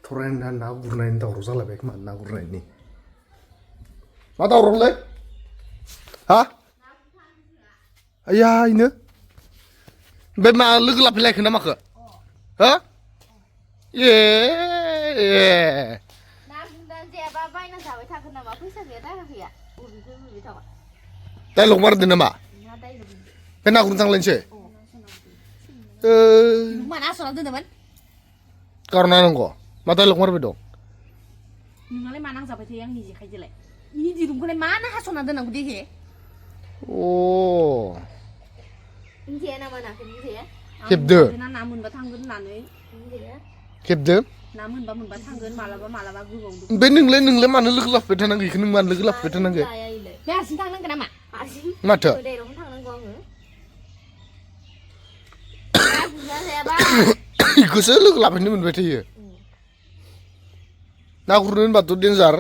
थरायना ना गुरनायनि दावराव जालायबाय खोमा ना गुरनायनि मा दावरावलै हा आया इनो बे मा लोगो लाफैलायखो ना माखो हा ए ना गुरना जायाबा बायना जाबाय थागोन नामा फैसा गैया थाखा गैया बबेखौ बबे थावा डाइलग मारदो नामा ना दाइलग बे ना गुरनो थांलायनोसै माना आसना दोनदोंमोन कारना नांगौ मा डाइलग मारबाय दं नोंनालाय मा नांजाबाय थायो आंनि जेखाइजोंलाय इनि दिरुंखौलाय मानो हास'ना दोननांगौ देहे अ मिन्थिया नामा नाखौ मिन्थिया खेबदो ना मोनबा थांगोन होननानै खेबदो ना मोनबा थांगोन मालाबा गोबावदो बे नोंलाय मानो लोगो लाफैबाय थानांगौ इखौ नों मानो लोगो लाफैबाय थानांगौ बे हारसिं थांनांगोन नामा हारसिं माथो दैरावनो थांनांगौ आङो ना गुरना जायाबा इखौसो लोगो लाफैनो मोनबाय थायो ना गुरनो होनबाथ' डेन्जार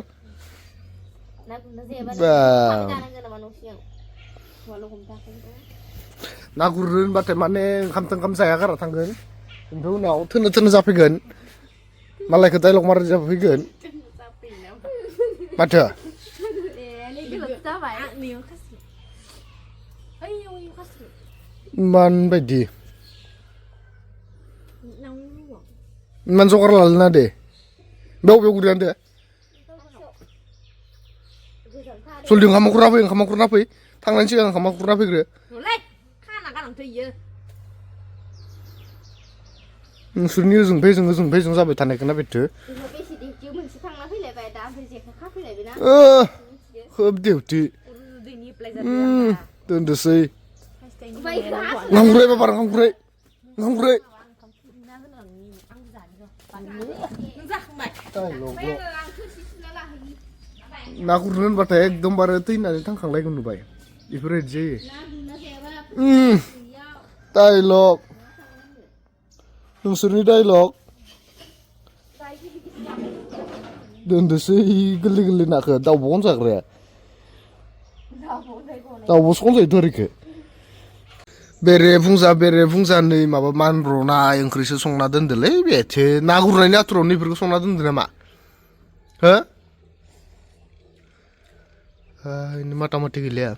ना गुरना जायाबा जानांगोन नामा न'सियाव माल' हमथाखै ना गुरनो होनबाथाय माने ओंखाम जाया गारा थांगोन ओमफ्राय उनाव थोनो जाफैगोन मालायखौ डाइलग मारै जाफैगोन माथो मान बायदि इमान जगार लालायना दे बबेयाव गुरना दे जल्दि ओंखामा खुरना फै थांनायनि सिगां ओंखामा खुरना फैग्रो नोंसोरनि ओजोंफाय जों जाबाय थानायखौना बेथो खोब देउथि दोनदोसै ओंखाम खुरै ना गुरनो होनबाथाय एकदमबारे थैनानै थांखांलायगोन नुबाय बेफोरबायदि जायो डाइलग नोंसोरनि डाइलग दोनदोसै गोरलै नाखौ दाउब'खौनो जाग्राया दाउब'सो खनजायोथ' आरो इखो बेरे फुंजा नै माबा मानब्र'नाय ओंख्रिसो संना दोनदोलै बेथो ना गुरनायनि आथुरावनो इफोरखौ संना दोनदो नामा हो माथा माथि गैलाया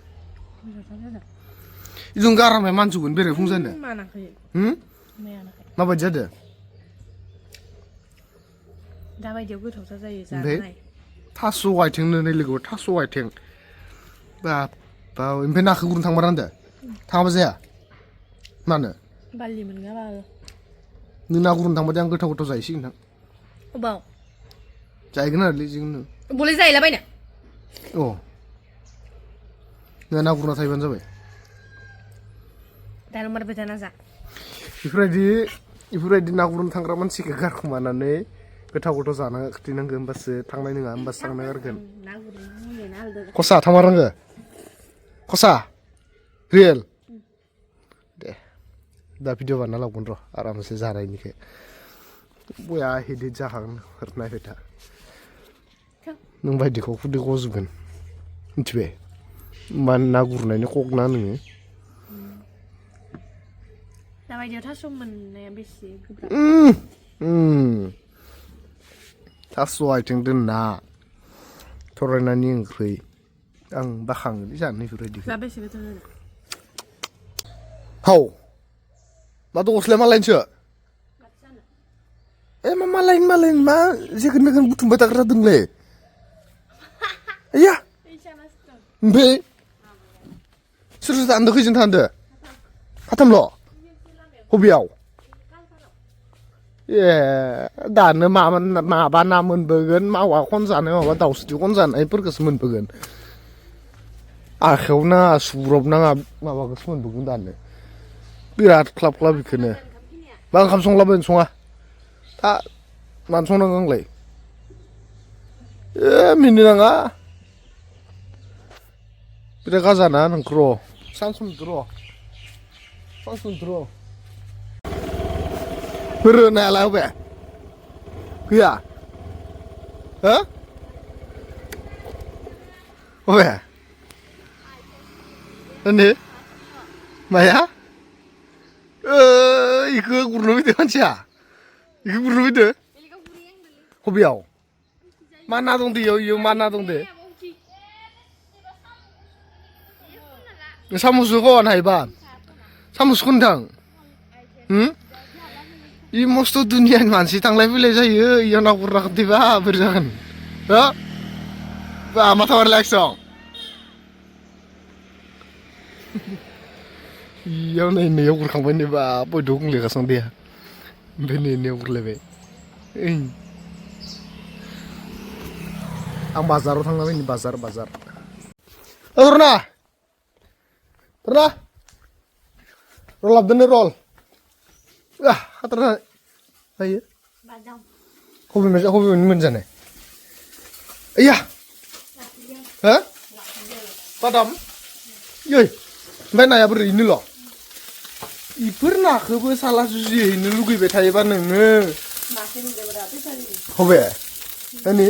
जों गारामाया मानजोबगोन बेरे फुंजानो माबायदि जादों दाबायदियाव गोथावथार जायो जानाय थास' आथिं नै लोगो थास' आथिं बाब ओमफ्राय नाखौ गुरनो थांबा रानदो थाङाबा जाया मानो बारलि मोनगाबा नों ना गुरनो थांबाथाय आं गोथाव जाहैसिगोन नोंथां अबाव जाहैगोन आरोलै जोंनो बले जाहैलाबायनो अ नोंहा ना गुरना थाहैबानो जाबाय दाइलग मारबाय थाना जा बेफोरबायदि ना गुरनो थांग्रा मानसिखौ गारखोमानानै गोथाव जानो खिथिनांगौ होमबासो थांनाय नङा होमबासो थांनो गारगोन खसा थांमारांगो खसा रियेल दे दा भिडिअ बानायना लाबोगोन र' आरामसे जानायनिखौ बया हिदित जाखागोन नायबाय था नों बायदिखौ खुदै गजोबगोन मिथिबाय होमबा ना गुरनायनि कक ना नोङो दाबायदियाव थास' मोननाया बेसे गोब्राब थास' आथिंजों ना थरायनानि ओंख्रि आं बाखाङोलै जानो बेफोरबायदिखौ बेसे गोथाव जादों हाव माथो गस्लाया मालायनिसो मा मालायनि मा जेखोन मेखोन बुथुमबाय थाग्रा दोंलै आया ओमफ्राय सोर थांदो खैजोन थांदो साथामल' बबेयाव ए दानो माबा ना मोनबोगोन मावा खनजानाय माबा दाउस्रि खनजानायफोरखौसो मोनबोगोन आखायाव नाङा सुब्रब नाङा माबाखौसो मोनबोगोन दानो बिराद ख्लाब बेखौनो बा ओंखाम संलाबायनो सङा दा मानो संनांगौ आंलाय मिनि नाङा बिराद गाजाना नोंखौ र' सानसुमदो र' फोरो नायालाय अबे गैया हो अबे होनदो माया इखौ गुरनो फैदो मानसिया इखौ गुरनो फैदो हबियाव मा ना दं दैयाव इयाव मा ना दं दे साम'सो खौन हायोबा साम'सखौ नोंथां इ मस्थ' दुनियानि मानसि थांलाय फैलाय जायो इयाव ना गुरना खिन्थाबा बोरै जागोन हो बा माथावारि लाखिसं इयाव नै नैयाव गुरखांबाय नै बा बयदो गुंलेगासिनो दैया ओमफ्राय नै नैयाव गुरलायबाय आं बाजाराव थांना फैनि बाजार रना रल लाबोदोनो रल हाथारना जायो हबे मोनजानाय आया हो बादाम इयै ओमफ्राय नाया बोरै इनोल' इफोर नाखौबो साला जुजिहैनो लुगैबाय थायोबा नोङो हबे अनि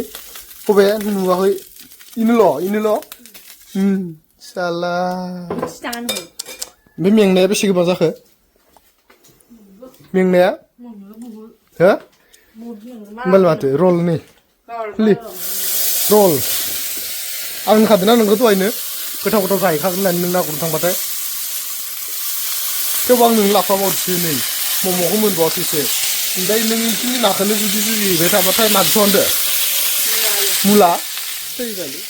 हबे नुवाखै इनोल' साला बे मेंनाया बेसे गोबां जाखो मेंनाया हो होमबालाय माथो रल नै रल आं होनखादोंना नोंखौ दहायनो गोथाव जाहैखागोन होननानै नों ना गुरनो थांबाथाय थेवबो आं नोंनो लाफाबावसै नै मम'खौ मोनबावाखैसो ओमफ्राय नों नोंसिनि नाखौनो जुदि जुजिहैबाय थाबाथाय माजों होनदो मुला फैबायलै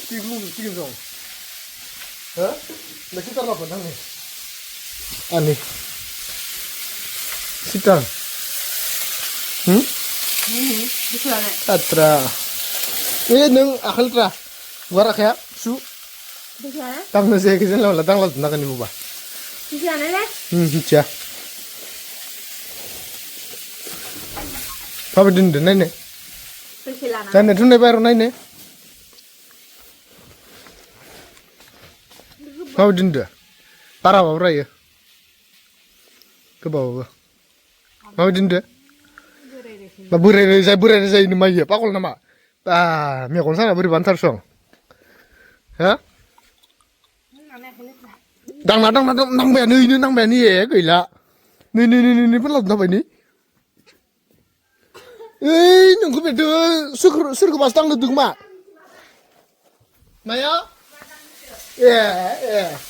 सिगुन दं हो लेखि थारलाबोन आङो आनि सिटार Atra. Nung akaltra. Wara kaya su. Tang na siya kasi lang latang lat na kanimo ba? Siya na le? Siya. Papa din din nai ne. Sana tun ne bayro nai ne. Papa din da. Para ba ra ya. Ke ba ba. Papa din da. Ba burai zai ni mai ya pakol nama. Ah, mi kon sana buri bantar song. Ha? Đang bè ni ye gửi lạ. Ni bắt lật nó vậy ni. Ê, đừng có biết đưa sức của bà tăng được mà. Mày á? Yeah.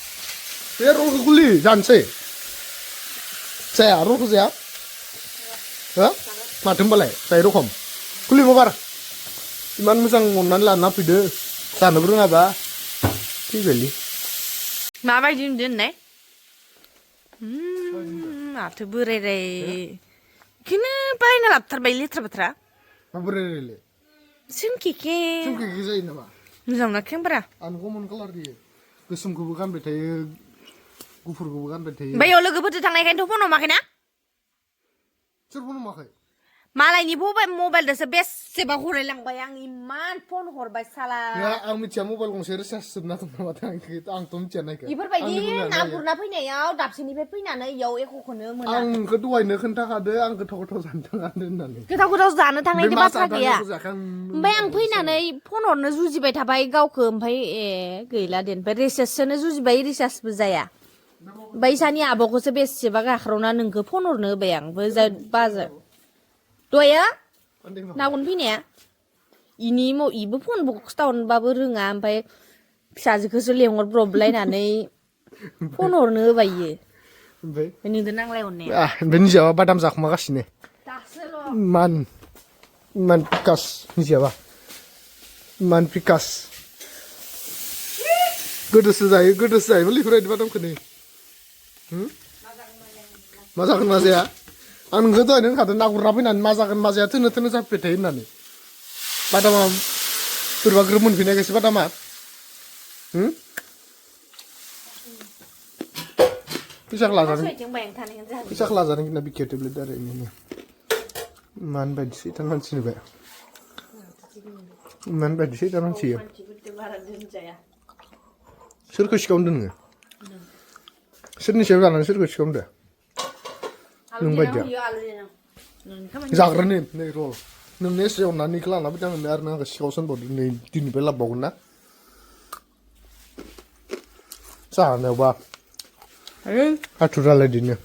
Thế rồi cái culi dàn xe. Xe à rồi cái gì á? Hả? Mà thầm bαλai, xe rồi không? Culi mau bar. Iman misang ngonan lah napi deh. Sana bro ngapa? Ki beli. Mà bay đi đến này. À thứ bữa đây cái nó bay nó lập thật bay lít thật batra. Apa beri le? Sim kiki. Sum kiki zai nama. Nizam nak yang berah. An common color dia. Kesum ku bukan betai. Gufur ku bukan betai. Bay olah gubut tang naik itu pun nama kena. Serpun makai. Malah ini mobile dah sebes sebab hurelang bayang iman pun horbai salah. Ya, ang mitja mobile kong series ya sebenarnya tuh mata ang tom cina kan. Ibar bayi nabur napi nih ya, dap sini pepi nana yau aku kono mana. Ang kedua ini kan tak ada, ang ketawa santang ada nani. Ketawa zana tang naik di pasar dia. Bayang pepi nana pun orang zuzi bay tabai gau ke bay gila den bay reses sana zuzi bay reses bezaya. Bay sani abang ko sebes sebagai akhirnya nengke pun orang bayang bezai bazar. Dua ya? Namun punya. Ini mau ibu pun buku setahun baru renga sampai bisa juga selingkuh problem nane pun orang bayi. Ini tenang leonnya. Ah, ini siapa? Badam zak makas ini. Man pikas. Ini siapa? Man pikas. Good selesai. Beli kurai di badam kene. Masakan mas ya? An gitu ini kata nak rapin masakan mas ya tuh sampai tehin nani. Pada mam berbagai rumun bina kasih pada mat. Bisa kelasan kita bikin tablet dari ini. Man bed sih tangan sini be. Man bed sih tangan sih ya. Sirkus kau dengar? Sirni siapa kan sirkus kau dah? Nung baca. Zakran nih roll. Nung nasi orang nani kelan, tapi jangan biar nang kasih kausan bodoh nih tini bela bangun na. Sana ba. Atur ala dinya.